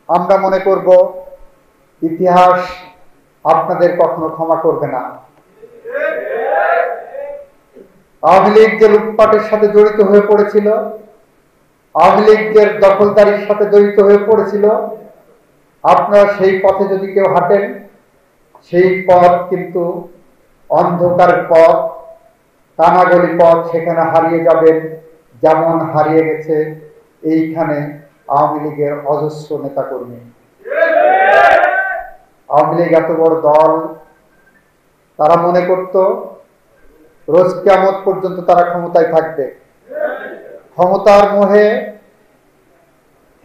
আমরা মনে করব ইতিহাস আপনাদের কখনো ক্ষমা করবে না। আওয়ামী লীগ যে লুটপাটের সাথে জড়িত হয়ে পড়েছিল, আওয়ামী লীগের দখলদারির সাথে জড়িত হয়ে পড়েছিল, আপনারা সেই পথে যদি কেউ হাঁটেন, সেই পথ কিন্তু অন্ধকার পথ, কানাগলি পথ, সেখানে হারিয়ে যাবেন, যেমন হারিয়ে গেছে এইখানে আওয়ামী লীগের অজস্র নেতাকর্মী। আওয়ামী লীগ এত বড় দল, তারা মনে করত রোজ কিয়ামত পর্যন্ত তারা ক্ষমতায় থাকবে। ক্ষমতার মোহে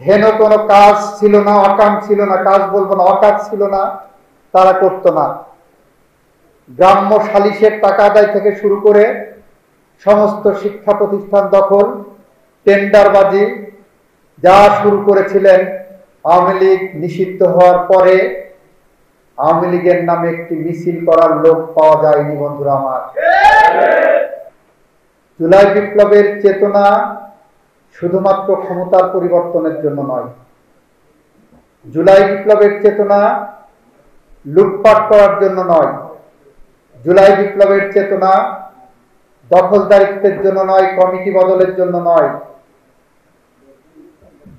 হেন কোনো কাজ ছিল না, অকাম ছিল না, কাজ বলবো না, অকাজ ছিল না, তারা করতো না। গ্রাম্য সালিশের টাকা আদায় থেকে শুরু করে সমস্ত শিক্ষা প্রতিষ্ঠান দখল, টেন্ডারবাজি যা শুরু করেছিলেন আওয়ামী লীগ নিষিদ্ধ হওয়ার পরে, আওয়ামী লীগের নামে একটি মিছিল করার লোক পাওয়া যায়নি। বন্ধুরা আমার, জুলাই বিপ্লবের চেতনা শুধুমাত্র ক্ষমতার পরিবর্তনের জন্য নয়। জুলাই বিপ্লবের চেতনা লুটপাট করার জন্য নয়। জুলাই বিপ্লবের চেতনা দখলদারিত্বের জন্য নয়, কমিটি বদলের জন্য নয়।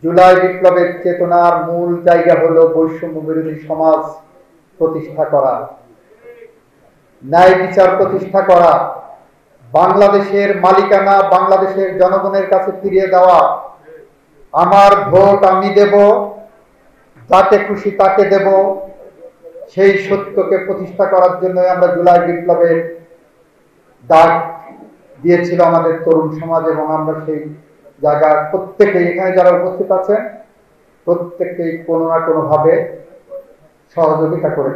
জুলাই বিপ্লবের চেতনার মূল জায়গা হলো বৈষম্য বিরোধী সমাজ প্রতিষ্ঠা করা, ন্যায় বিচার প্রতিষ্ঠা করা, বাংলাদেশের মালিকানা বাংলাদেশের জনগণের কাছে ফিরিয়ে দেওয়া। আমার ভোট আমি দেব, যাকে খুশি তাকে দেব, সেই সত্যকে প্রতিষ্ঠা করার জন্য আমরা জুলাই বিপ্লবের ডাক দিয়েছিল আমাদের তরুণ সমাজ, এবং আমরা সেই জায়গার প্রত্যেকেই, এখানে যারা উপস্থিত আছেন প্রত্যেকেই কোনো না কোনো ভাবে সহযোগিতা করেছে।